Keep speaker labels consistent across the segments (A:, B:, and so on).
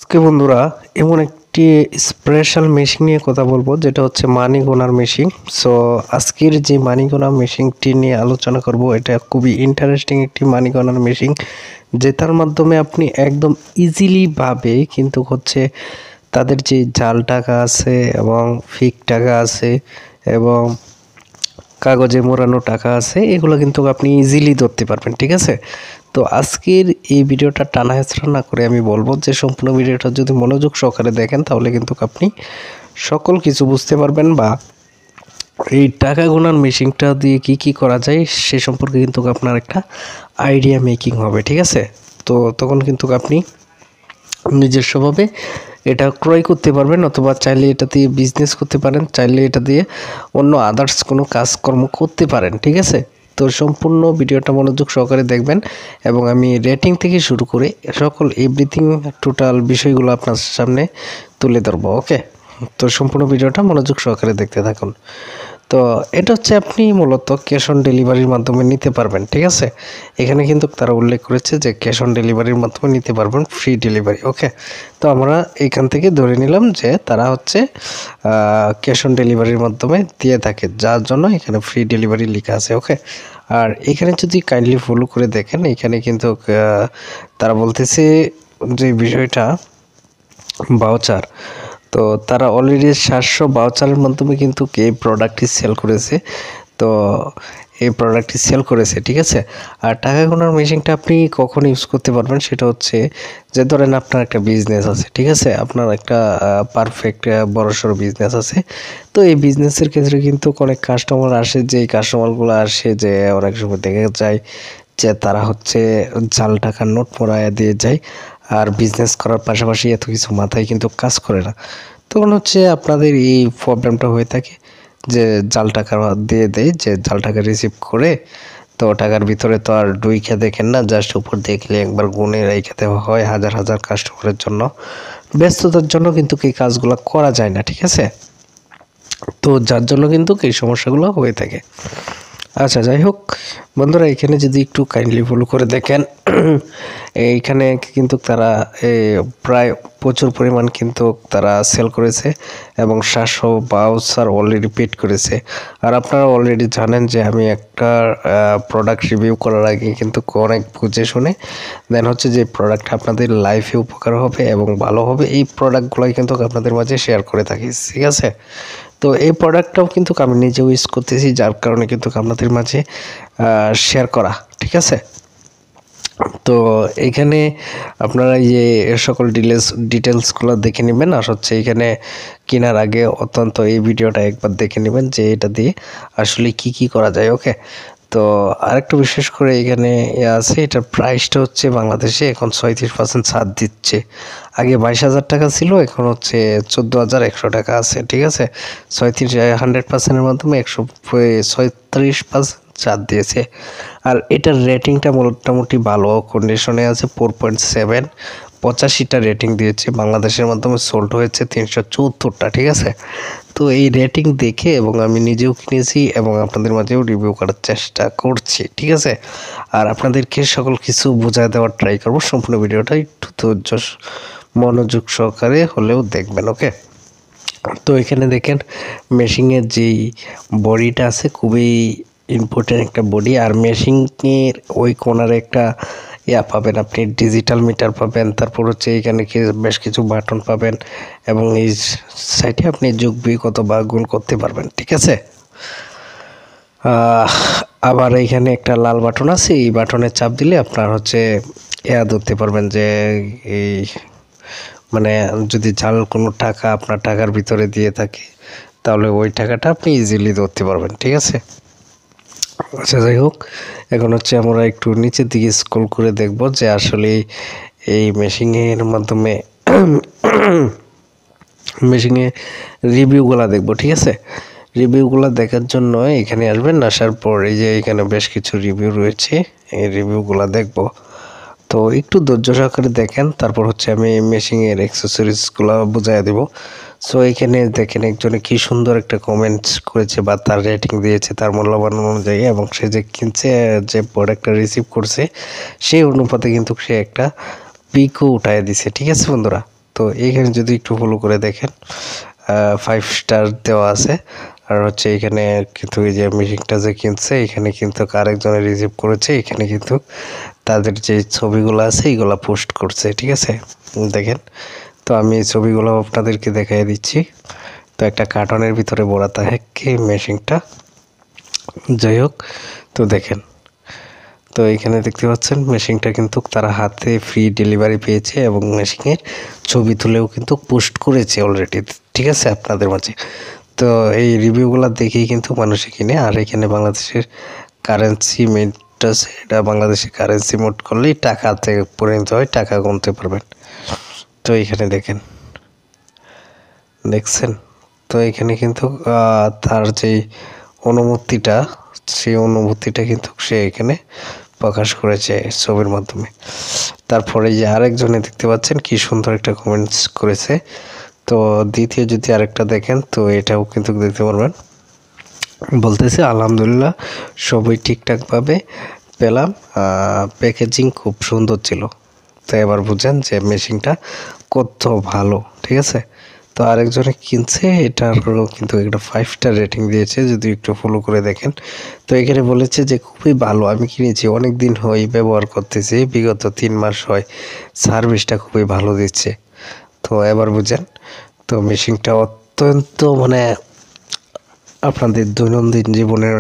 A: আজকে বন্ধুরা এমন একটি স্পেশাল মেশিন নিয়ে কথা বলবো যেটা হচ্ছে মানি গোনার মেশিন। সো আজকের যে মানি গোনা মেশিনটি নিয়ে আলোচনা করব, এটা খুবই ইন্টারেস্টিং একটি মানি গোনার মেশিন, যেটার মাধ্যমে আপনি একদম ইজিলি ভাবে কিন্তু হচ্ছে তাদের যে জাল টাকা আছে এবং ফিক টাকা আছে এবং কাগজে মোড়ানো টাকা আছে, এগুলো কিন্তু আপনি ইজিলি ধরতে পারবেন। ঠিক আছে, তো আজকের এই ভিডিওটা টানা হেঁচড়া না করে আমি বলবো যে সম্পূর্ণ ভিডিওটা যদি মনোযোগ সহকারে দেখেন তাহলে কিন্তু আপনি সকল কিছু বুঝতে পারবেন, বা এই টাকা গোনার মেশিনটা দিয়ে কি কি করা যায় সে সম্পর্কে কিন্তু আপনার একটা আইডিয়া মেকিং হবে। ঠিক আছে, তো তখন কিন্তু আপনি নিজস্বভাবে এটা ক্রয় করতে পারবেন, অথবা চাইলে এটা দিয়ে বিজনেস করতে পারেন, চাইলে এটা দিয়ে অন্য আদার্স কোনো কাজকর্ম করতে পারেন। ঠিক আছে, তো সম্পূর্ণ ভিডিওটা মনোযোগ সহকারে দেখবেন এবং আমি রেটিং থেকে শুরু করে সকল এভরিথিং টোটাল বিষয়গুলো আপনার সামনে তুলে ধরবো। ওকে, তো সম্পূর্ণ ভিডিওটা মনোযোগ সহকারে দেখতে থাকুন। তো এটা হচ্ছে আপনি মূলত ক্যাশ অন ডেলিভারির মাধ্যমে নিতে পারবেন। ঠিক আছে, এখানে কিন্তু তারা উল্লেখ করেছে যে ক্যাশ অন ডেলিভারির মাধ্যমে নিতে পারবেন, ফ্রি ডেলিভারি। ওকে, তো আমরা এখান থেকে ধরে নিলাম যে তারা হচ্ছে ক্যাশ অন ডেলিভারির মাধ্যমে দিয়ে থাকে, যার জন্য এখানে ফ্রি ডেলিভারি লেখা আছে। ওকে, আর এখানে যদি কাইন্ডলি ফলো করে দেখেন, এখানে কিন্তু তারা বলতেছে যে বিষয়টা ভাউচার, তো তারা অলরেডি 700 ভাউচারের মাধ্যমে কিন্তু এই প্রোডাক্টটি সেল করেছে। তো এই প্রোডাক্টটি সেল করেছে। ঠিক আছে, আর টাকা গোনার মেশিনটা আপনি কখন ইউজ করতে পারবেন সেটা হচ্ছে যে ধরেন আপনার একটা বিজনেস আছে। ঠিক আছে, আপনার একটা পারফেক্ট বড়সড় বিজনেস আছে। তো এই বিজনেসের ক্ষেত্রে কিন্তু অনেক কাস্টমার আসে, যে এই কাস্টমারগুলো আসে যে অনেক সময় দেখা যায় যে তারা হচ্ছে জাল টাকার নোট মোড়ায় দিয়ে যায়, আর বিজনেস করার পাশাপাশি এত কিছু মাথায় কিন্তু কাজ করে না। তখন হচ্ছে আপনাদের এই প্রবলেমটা হয়ে থাকে যে জাল টাকা দিয়ে দেয়, যে জাল টাকা রিসিভ করে তো টাকার ভিতরে তো আর ডুইখা দেখেন না, জাস্ট উপর দেখলে একবার গুণে রেখে হয় হাজার হাজার কাস্টমারের জন্য। ব্যস্ততার জন্য কিন্তু এই কাজগুলো করা যায় না। ঠিক আছে, তো যার জন্য কিন্তু এই সমস্যাগুলো হয়ে থাকে। আচ্ছা, যাই হোক বন্ধুরা, এখানে যদি একটু কাইন্ডলি ফলো করে দেখেন, এইখানে কিন্তু তারা প্রায় প্রচুর পরিমাণ কিন্তু তারা সেল করেছে এবং 700 ভাউচার অলরেডি পেড করেছে। আর আপনারা অলরেডি জানেন যে আমি একটা প্রোডাক্ট রিভিউ করার আগে কিন্তু অনেক বুঝে শুনে দেন হচ্ছে যে প্রোডাক্ট আপনাদের লাইফে উপকার হবে এবং ভালো হবে, এই প্রোডাক্টগুলোই কিন্তু আপনাদের মাঝে শেয়ার করে থাকি। ঠিক আছে, তো এই প্রোডাক্টটাও কিন্তু আমি নিজেও ইউজ করতেছি, যার কারণে কিন্তু আপনাদের মাঝে শেয়ার করা। ঠিক আছে, তো এখানে আপনারা এই সকল ডিটেলসগুলো দেখে নেবেন, আর হচ্ছে এখানে কেনার আগে অত্যন্ত এই ভিডিওটা একবার দেখে নেবেন যে এটা দিয়ে আসলে কি কি করা যায়। ওকে, তো আরেকটু বিশেষ করে এখানে আছে, এটার প্রাইসটা হচ্ছে বাংলাদেশে এখন 36% ছাড় দিচ্ছে। আগে 22,000 টাকা ছিল, এখন হচ্ছে 14,100 টাকা আছে। ঠিক আছে, 100%-এর মাধ্যমে 136% ছাড় দিয়েছে। আর এটার রেটিংটা মোটামুটি ভালো কন্ডিশনে আছে, 4.7, 85টা রেটিং দিয়েছে। বাংলাদেশের মাধ্যমে সোল্ড হয়েছে 374টা। ঠিক আছে, তো এই রেটিং দেখে এবং আমি নিজেও কিনেছি এবং আপনাদের মাঝেও রিভিউ করার চেষ্টা করছি। ঠিক আছে, আর আপনাদেরকে সকল কিছু বোঝায় দেওয়ার ট্রাই করবো। সম্পূর্ণ ভিডিওটা একটু ধৈর্য মনোযোগ সহকারে হলেও দেখবেন। ওকে, তো এখানে দেখেন মেশিনের যেই বডিটা আছে খুবই ইম্পর্টেন্ট একটা বডি, আর মেশিনের ওই কোণারে একটা পাবেন আপনি, ডিজিটাল মিটার পাবেন, তারপর হচ্ছে এখানে বেশ কিছু বাটন পাবেন এবং এই সাইটে আপনি যোগ বিয়োগ অথবা গুণ করতে পারবেন। ঠিক আছে, আবার এখানে একটা লাল বাটন আছে, এই বাটনে চাপ দিলে আপনার হচ্ছে ধরতে পারবেন যে এই মানে যদি জাল কোনো টাকা আপনার টাকার ভিতরে দিয়ে থাকে তাহলে ওই টাকাটা আপনি ইজিলি ধরতে পারবেন। ঠিক আছে, আচ্ছা যাই হোক, এখন হচ্ছে আমরা একটু নিচের দিকে স্ক্রল করে দেখব যে আসলে এই মেশিনের মাধ্যমে মেশিনে রিভিউগুলো দেখব। ঠিক আছে, রিভিউগুলো দেখার জন্য এখানে আসবেন, আসার পর এই যে এখানে বেশ কিছু রিভিউ রয়েছে, এই রিভিউগুলো দেখব। তো একটু ধৈর্য সহকারে দেখেন, তারপর হচ্ছে আমি মেশিনের অ্যাক্সেসরিজগুলো বুঝাই দেব। সো এখানে দেখেন একজনে কি সুন্দর একটা কমেন্টস করেছে বা তার রেটিং দিয়েছে তার মূল্যবান অনুযায়ী, এবং সে যে কিনছে, যে প্রোডাক্টটা রিসিভ করছে সেই অনুপাতে কিন্তু সে একটা পিকও উঠায় দিছে। ঠিক আছে বন্ধুরা, তো এইখানে যদি একটু ফলো করে দেখেন 5 স্টার দেওয়া আছে। আর হচ্ছে এখানে কিন্তু এই যে মেশিনটা যে কিনছে এখানে কিন্তু আরেকজনে রিসিভ করেছে, এখানে কিন্তু তাদের যে ছবিগুলো আছে এইগুলো পোস্ট করছে, ঠিক আছে। দেখেন, তো আমি এই ছবিগুলো আপনাদেরকে দেখাই দিচ্ছি। তো একটা কার্টনের ভিতরে ভরা থাকে মেশিনটা, যাই হোক। তো দেখেন, তো এখানে দেখতে পাচ্ছেন মেশিনটা কিন্তু তারা হাতে ফ্রি ডেলিভারি পেয়েছে এবং মেশিনের ছবি তুলেও কিন্তু পোস্ট করেছে অলরেডি, ঠিক আছে, আপনাদের মাঝে। তো এই রিভিউগুলো দেখেই কিন্তু মানুষে কিনে। আর এখানে বাংলাদেশের কারেন্সি মেট আছে, এটা বাংলাদেশের কারেন্সি মোড করলেই টাকাতে পরিণত হয়, টাকা গুনতে পারবেন। তো এখানে দেখছেন, তো এখানে কিন্তু তার যে অনুভূতিটা, সেই অনুভূতিটা কিন্তু সে এখানে প্রকাশ করেছে ছবির মাধ্যমে। তারপরে যে আরেকজনে দেখতে পাচ্ছেন কি সুন্দর একটা কমেন্টস করেছে। তো দ্বিতীয় যদি আরেকটা দেখেন, তো এটাও কিন্তু দেখতে পারবেন। বলতেছে আলহামদুলিল্লাহ সবই ঠিকঠাকভাবে পেলাম, প্যাকেজিং খুব সুন্দর ছিল। তো এবার বুঝেন যে মেশিনটা কত ভালো, ঠিক আছে। তো আরেকজনে কিনছে, এটারও কিন্তু একটা 5 স্টার রেটিং দিয়েছে, যদি একটু ফলো করে দেখেন। তো এখানে বলেছে যে খুবই ভালো, আমি কিনেছি, অনেক দিন হয় ব্যবহার করতেছি, বিগত 3 মাস হয়, সার্ভিসটা খুবই ভালো দিচ্ছে। তো এবার বুঝেন, তো মেশিনটা অত্যন্ত মানে আপনাদের দৈনন্দিন জীবনের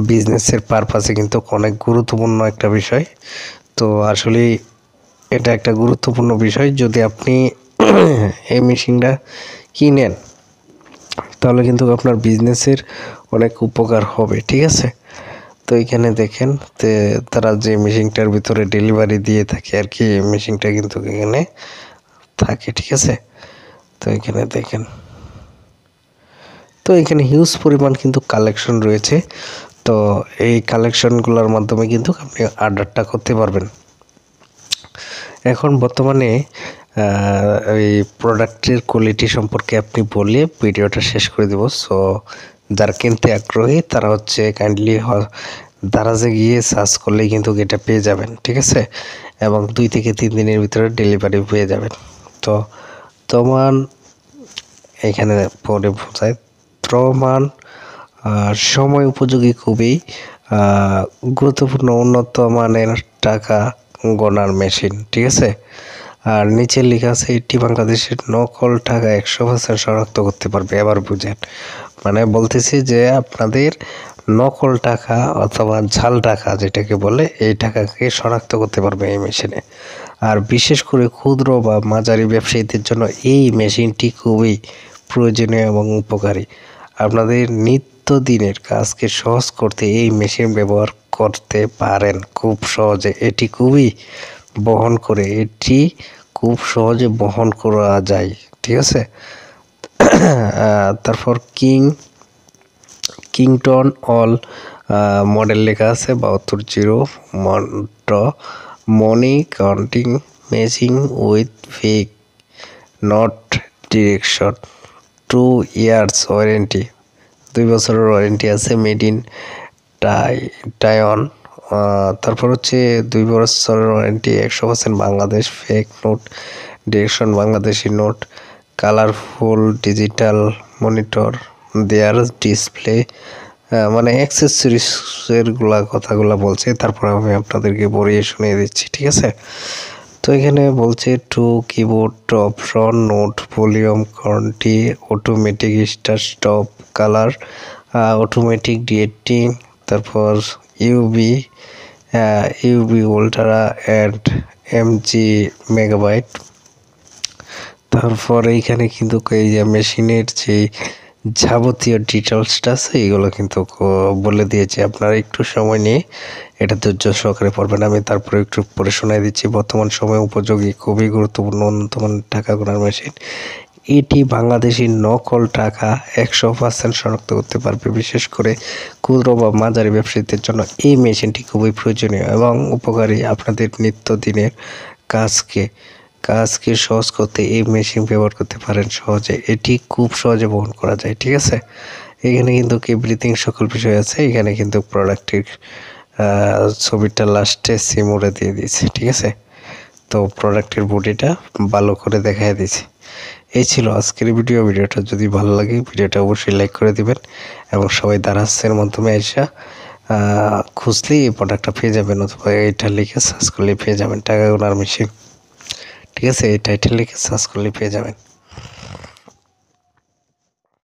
A: বিজনেসের পারপাসে কিন্তু অনেক গুরুত্বপূর্ণ একটা বিষয়। তো আসলে এটা একটা গুরুত্বপূর্ণ বিষয়। যদি আপনি এই মেশিনটা কিনেন তাহলে কিন্তু আপনার বিজনেসের অনেক উপকার হবে, ঠিক আছে। তো এখানে দেখেন, তারা যে মেশিনটার ভিতরে ডেলিভারি দিয়ে থাকে আর কি, মেশিনটা কিন্তু এখানে থাকে, ঠিক আছে। তো এখানে দেখেন, তো এখানে হিউজ পরিমাণ কিন্তু কালেকশন রয়েছে। তো এই কালেকশনগুলোর মাধ্যমে কিন্তু আপনি অর্ডারটা করতে পারবেন। এখন বর্তমানে এই প্রোডাক্টের কোয়ালিটি সম্পর্কে আপনি বলে ভিডিওটা শেষ করে দেব। সো যারা কিনতে আগ্রহী তারা হচ্ছে কাইন্ডলি দারাজে গিয়ে সার্চ করলেই কিন্তু এটা পেয়ে যাবেন, ঠিক আছে। এবং 2 থেকে 3 দিনের ভিতরে ডেলিভারি পেয়ে যাবেন। তো তমান এখানে পরে বোঝায় ত্রমান সময় উপযোগী, খুবই গুরুত্বপূর্ণ উন্নত মানের টাকা গোনার মেশিন, ঠিক আছে। আর নিচে লেখা আছে এটি বাংলাদেশের নকল টাকা 100% শনাক্ত করতে পারবে। এবার বুঝেন, মানে বলতেছি যে আপনাদের নকল টাকা অথবা ঝাল টাকা যেটাকে বলে, এই টাকাকে শনাক্ত করতে পারবে এই মেশিনে। আর বিশেষ করে ক্ষুদ্র বা মাঝারি ব্যবসায়ীদের জন্য এই মেশিনটি খুবই প্রয়োজনীয় এবং উপকারী। আপনাদের নিত্যদিনের কাজকে সহজ করতে এই মেশিন ব্যবহার করতে পারেন খুব সহজে। এটি খুব সহজে বহন করা যায়, ঠিক আছে। তারপর কিংটন অল মডেল লেখা আছে 72 মনি কাউন্টিং মেশিন উইথ ফিক নট ডিরেকশন, 2 ইয়ার্স ওয়ারেন্টি, 2 বছরের ওয়ারেন্টি আছে, মেড ইন টাইওয়ান। তারপর হচ্ছে 2 বছরের warranty, 100% Bangladesh, fake note direction, Bangladeshi note, colourful digital monitor, their display, মানে অ্যাক্সেসরিজের কথাগুলো বলছে। তারপর আমি আপনাদেরকে পড়িয়ে শুনিয়ে দিচ্ছি, ঠিক আছে। তো এখানে বলছে two keyboard option, note volume quantity, automatic start stop, colour, automatic ডিএডিটিং, তারপর UB ultra and MG megabyte. তারপর এইখানে কিন্তু এই যে মেশিনের যে যাবতীয় ডিটেলসটা আছে এগুলো কিন্তু বলে দিয়েছে। আপনারা একটু সময় নিয়ে এটা ধৈর্য সহকারে পড়বেন। আমি তারপরে একটু পরে শোনাই দিচ্ছি। বর্তমান সময়ে উপযোগী, খুবই গুরুত্বপূর্ণ উন্নত মানের টাকা গোনার মেশিন। এটি বাংলাদেশি নকল টাকা 100% শনাক্ত করতে পারবে। বিশেষ করে ক্ষুদ্র বা মাঝারি ব্যবসায়ীদের জন্য এই মেশিনটি খুবই প্রয়োজনীয় এবং উপকারী। আপনাদের নিত্যদিনের কাজকে সহজ করতে এই মেশিন ব্যবহার করতে পারেন সহজে। এটি খুব সহজে বহন করা যায়, ঠিক আছে। এখানে কিন্তু এভরিথিং সকল বিষয় আছে। এখানে কিন্তু প্রোডাক্টের ছবিটা লাস্টে সিমোরে দিয়ে দিয়েছে, ঠিক আছে। তো প্রোডাক্টের বডিটা ভালো করে দেখায় দিয়েছে। এই ছিল আজকের ভিডিওটা যদি ভালো লাগে ভিডিওটা অবশ্যই লাইক করে দিবেন এবং সবাই দারাজের মাধ্যমে আইসা খুঁজলেই এই প্রোডাক্টটা পেয়ে যাবেন, অথবা এটা লিখে সার্চ করলে পেয়ে যাবেন টাকা গোনার মেশিন। ঠিক আছে, এই টাইটেল লিখে সার্চ করলে পেয়ে যাবেন।